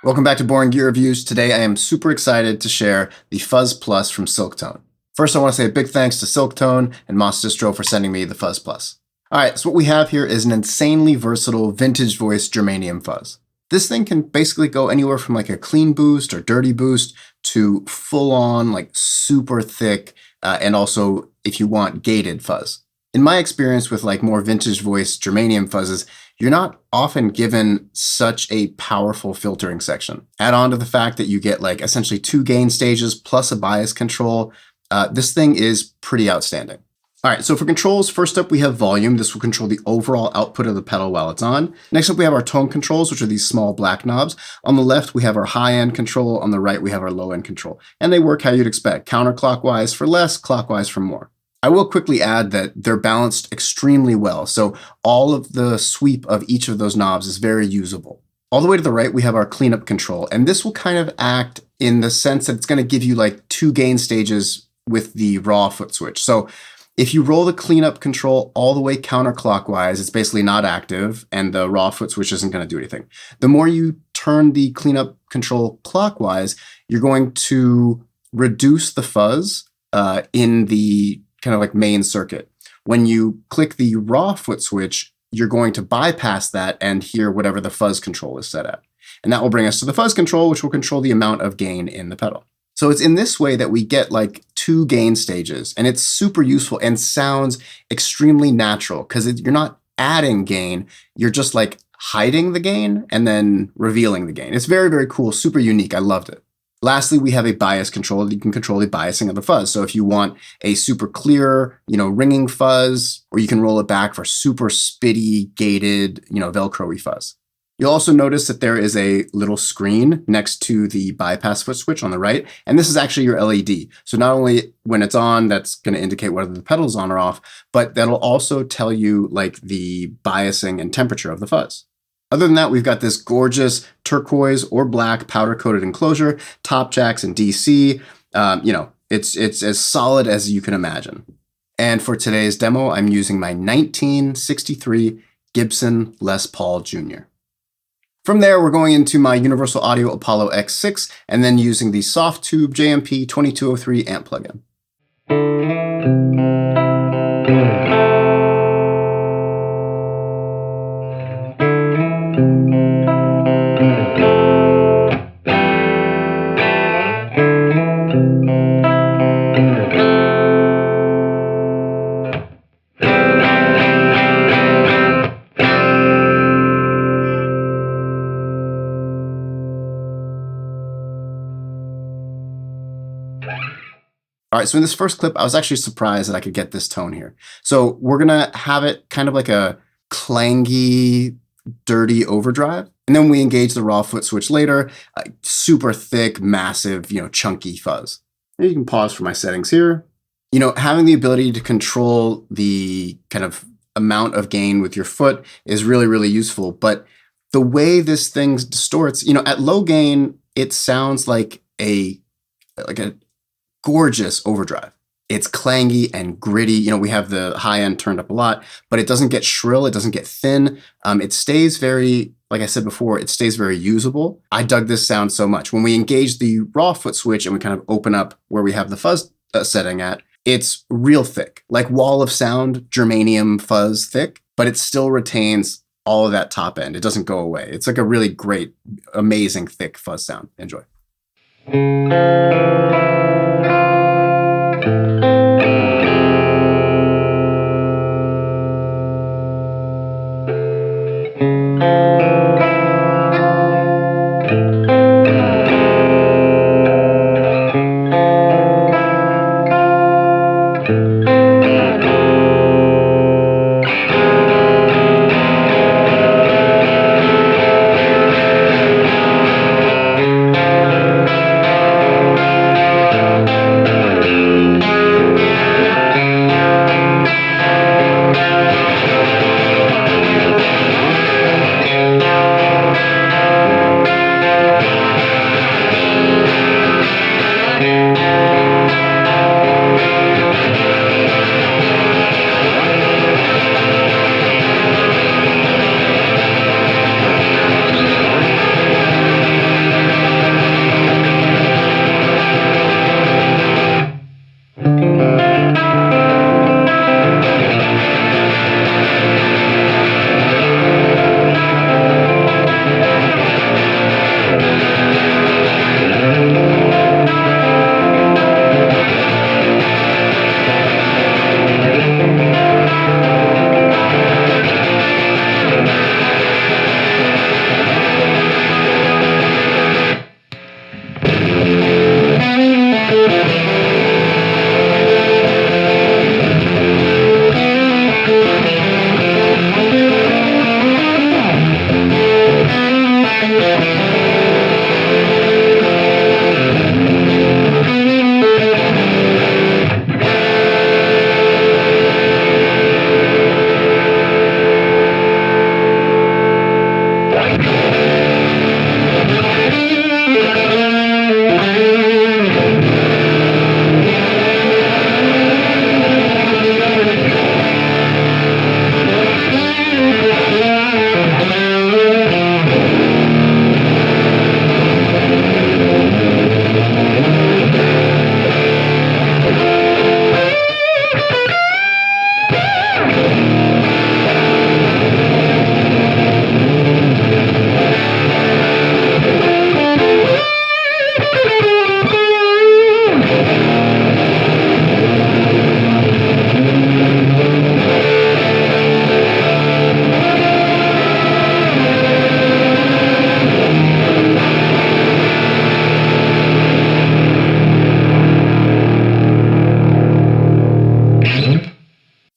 Welcome back to Boring Gear Reviews. Today I am super excited to share the Fuzz Plus from Silktone. First, I want to say a big thanks to Silktone and Distro for sending me the Fuzz Plus. Alright, so what we have here is an insanely versatile vintage voice germanium fuzz. This thing can basically go anywhere from like a clean boost or dirty boost to full on like super thick and also if you want gated fuzz. In my experience with like more vintage voice germanium fuzzes, you're not often given such a powerful filtering section. Add on to the fact that you get like essentially 2 gain stages plus a bias control. This thing is pretty outstanding. All right, so for controls, first up we have volume. This will control the overall output of the pedal while it's on. Next up we have our tone controls, which are these small black knobs. On the left we have our high-end control, on the right we have our low-end control. And they work how you'd expect, counterclockwise for less, clockwise for more. I will quickly add that they're balanced extremely well, so all of the sweep of each of those knobs is very usable. All the way to the right we have our cleanup control, and this will kind of act in the sense that it's going to give you like 2 gain stages with the raw foot switch. So if you roll the cleanup control all the way counterclockwise, it's basically not active and the raw foot switch isn't going to do anything. The more you turn the cleanup control clockwise, you're going to reduce the fuzz in the kind of like main circuit. When you click the raw foot switch, you're going to bypass that and hear whatever the fuzz control is set at. And that will bring us to the fuzz control, which will control the amount of gain in the pedal. So it's in this way that we get like 2 gain stages, and it's super useful and sounds extremely natural because you're not adding gain, you're just like hiding the gain and then revealing the gain. It's very, very cool, super unique. I loved it. Lastly, we have a bias control. You can control the biasing of the fuzz. So if you want a super clear, ringing fuzz, or you can roll it back for super spitty, gated, Velcro-y fuzz. You'll also notice that there is a little screen next to the bypass foot switch on the right, and this is actually your LED. So not only when it's on, that's going to indicate whether the pedal's on or off, but that'll also tell you like the biasing and temperature of the fuzz. Other than that, we've got this gorgeous turquoise or black powder-coated enclosure, top jacks and DC. It's as solid as you can imagine. And for today's demo, I'm using my 1963 Gibson Les Paul Jr. From there, we're going into my Universal Audio Apollo X6 and then using the Softube JMP 2203 amp plugin. All right, so in this first clip, I was actually surprised that I could get this tone here. So we're gonna have it kind of like a clangy, dirty overdrive. And then we engage the raw foot switch later, super thick, massive, chunky fuzz. And you can pause for my settings here. Having the ability to control the kind of amount of gain with your foot is really, really useful. But the way this thing distorts, at low gain, it sounds like a gorgeous overdrive. It's clangy and gritty. We have the high end turned up a lot, but it doesn't get shrill. It doesn't get thin. It stays very, like I said before, it stays very usable. I dug this sound so much. When we engage the raw foot switch and we kind of open up where we have the fuzz setting at, it's real thick, like wall of sound, germanium fuzz thick, but it still retains all of that top end. It doesn't go away. It's like a really great, amazing thick fuzz sound. Enjoy.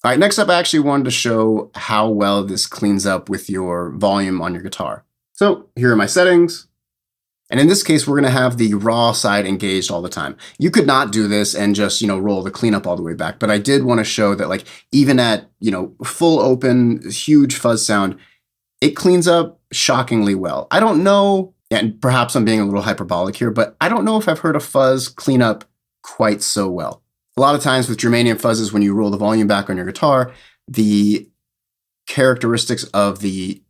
All right, next up, I actually wanted to show how well this cleans up with your volume on your guitar. So here are my settings. And in this case, we're gonna have the raw side engaged all the time. You could not do this and just, roll the cleanup all the way back, but I did wanna show that like, even at, full open, huge fuzz sound, it cleans up shockingly well. I don't know, and perhaps I'm being a little hyperbolic here, but I don't know if I've heard a fuzz clean up quite so well. A lot of times with germanium fuzzes, when you roll the volume back on your guitar, the characteristics of the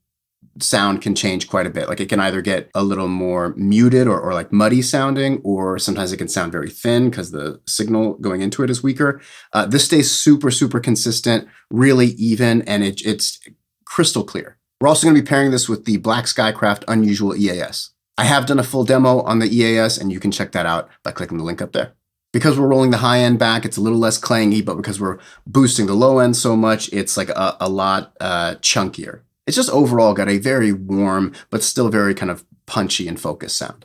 sound can change quite a bit. Like it can either get a little more muted or like muddy sounding, or sometimes it can sound very thin because the signal going into it is weaker. This stays super, super consistent, really even, and it's crystal clear. We're also going to be pairing this with the Black Skycraft Unusual EAS. I have done a full demo on the EAS, and you can check that out by clicking the link up there. Because we're rolling the high end back, it's a little less clangy, but because we're boosting the low end so much, it's like a lot chunkier. It's just overall got a very warm, but still very kind of punchy and focused sound.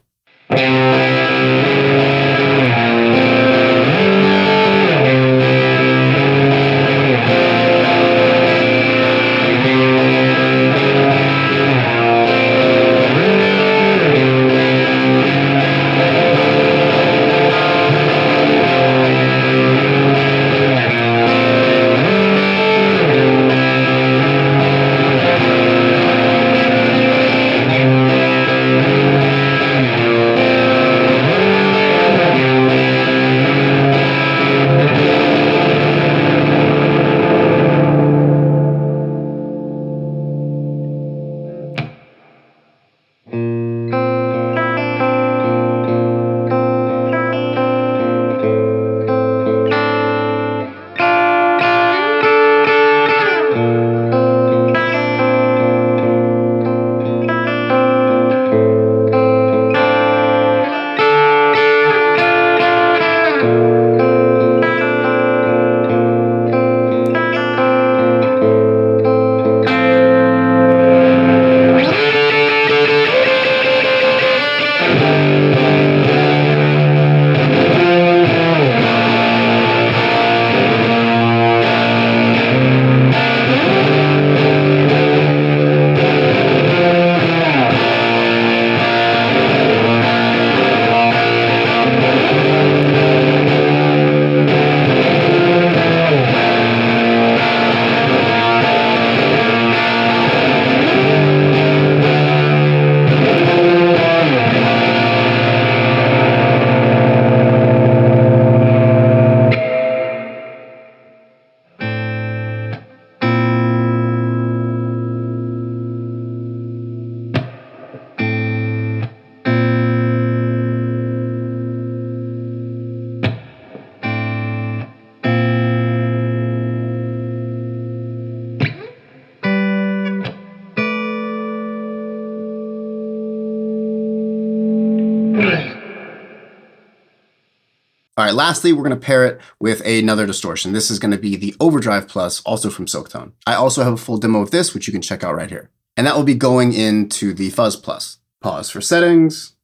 All right, lastly, we're going to pair it with another distortion. This is going to be the Overdrive Plus, also from Silktone. I also have a full demo of this, which you can check out right here. And that will be going into the Fuzz Plus. Pause for settings.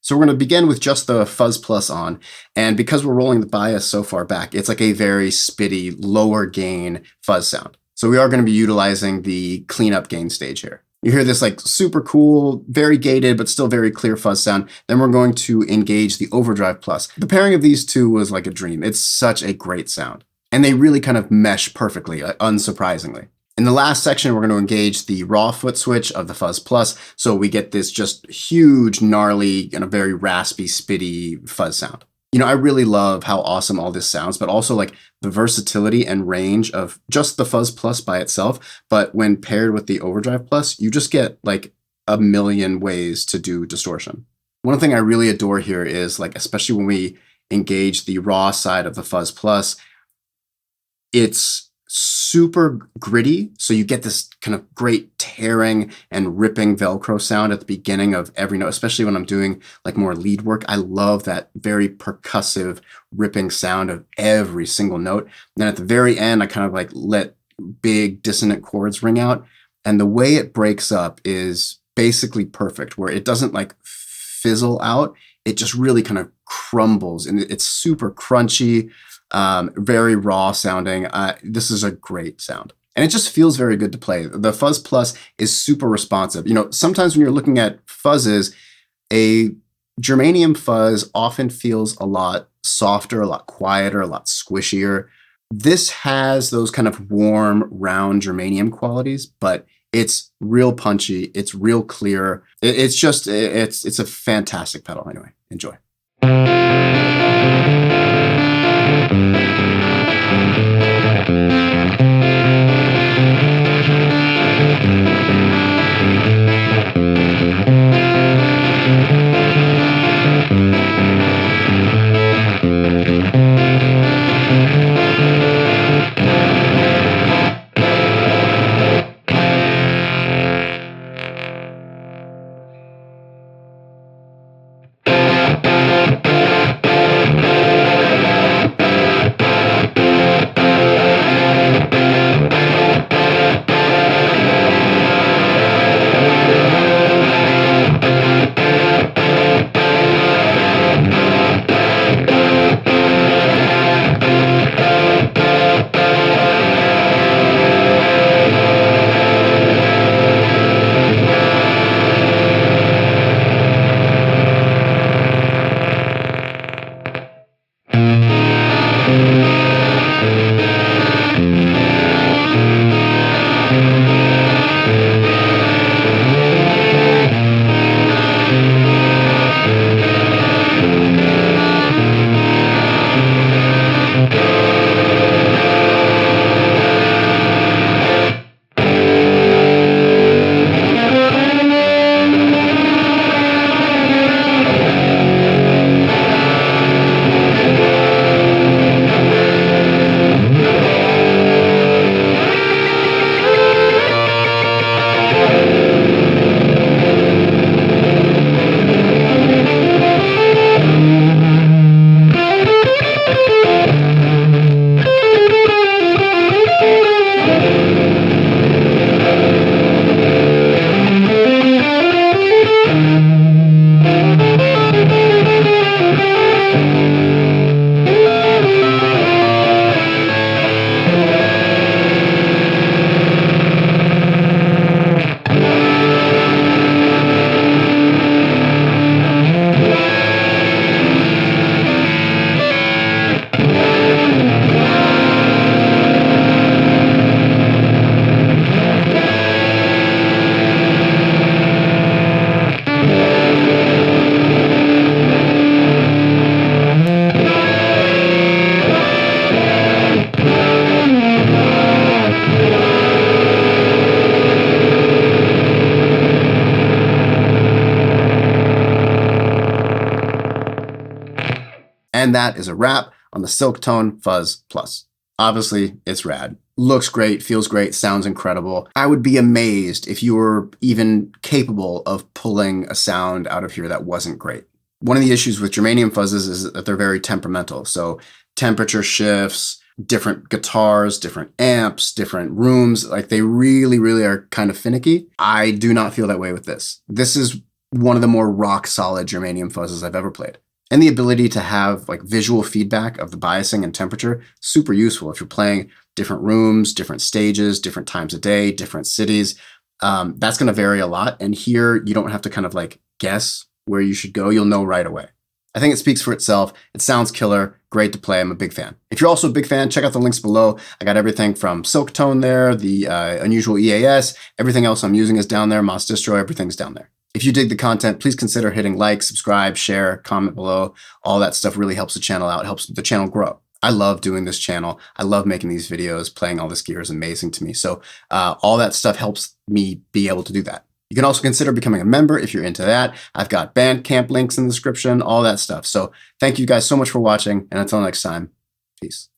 So we're going to begin with just the Fuzz Plus on. And because we're rolling the bias so far back, it's like a very spitty, lower gain fuzz sound. So we are going to be utilizing the cleanup gain stage here. You hear this like super cool, very gated, but still very clear fuzz sound. Then we're going to engage the Overdrive Plus. The pairing of these two was like a dream. It's such a great sound. And they really kind of mesh perfectly, unsurprisingly. In the last section, we're going to engage the raw foot switch of the Fuzz Plus, so we get this just huge, gnarly, and a very raspy, spitty fuzz sound. I really love how awesome all this sounds, but also like the versatility and range of just the Fuzz Plus by itself. But when paired with the Overdrive Plus, you just get like a million ways to do distortion. One thing I really adore here is like, especially when we engage the raw side of the Fuzz Plus, it's super gritty. So you get this kind of great tearing and ripping Velcro sound at the beginning of every note, especially when I'm doing like more lead work. I love that very percussive ripping sound of every single note. And then at the very end, I kind of like let big dissonant chords ring out. And the way it breaks up is basically perfect, where it doesn't like fizzle out. It just really kind of crumbles, and it's super crunchy. Very raw sounding. This is a great sound. And it just feels very good to play. The Fuzz Plus is super responsive. Sometimes when you're looking at fuzzes, a germanium fuzz often feels a lot softer, a lot quieter, a lot squishier. This has those kind of warm, round germanium qualities, but it's real punchy. It's real clear. It's a fantastic pedal. Anyway, enjoy. And that is a wrap on the Silktone Fuzz Plus. Obviously, it's rad. Looks great, feels great, sounds incredible. I would be amazed if you were even capable of pulling a sound out of here that wasn't great. One of the issues with germanium fuzzes is that they're very temperamental. So temperature shifts, different guitars, different amps, different rooms, like they really, really are kind of finicky. I do not feel that way with this. This is one of the more rock solid germanium fuzzes I've ever played. And the ability to have like visual feedback of the biasing and temperature, super useful if you're playing different rooms, different stages, different times of day, different cities. That's going to vary a lot. And here you don't have to kind of like guess where you should go. You'll know right away. I think it speaks for itself. It sounds killer, great to play. I'm a big fan. If you're also a big fan, check out the links below. I got everything from Silktone there, the unusual EAS, everything else I'm using is down there, Distro, everything's down there. If you dig the content, please consider hitting like, subscribe, share, comment below. All that stuff really helps the channel out, helps the channel grow. I love doing this channel. I love making these videos. Playing all this gear is amazing to me. So all that stuff helps me be able to do that. You can also consider becoming a member if you're into that. I've got Bandcamp links in the description, all that stuff. So thank you guys so much for watching, and until next time, peace.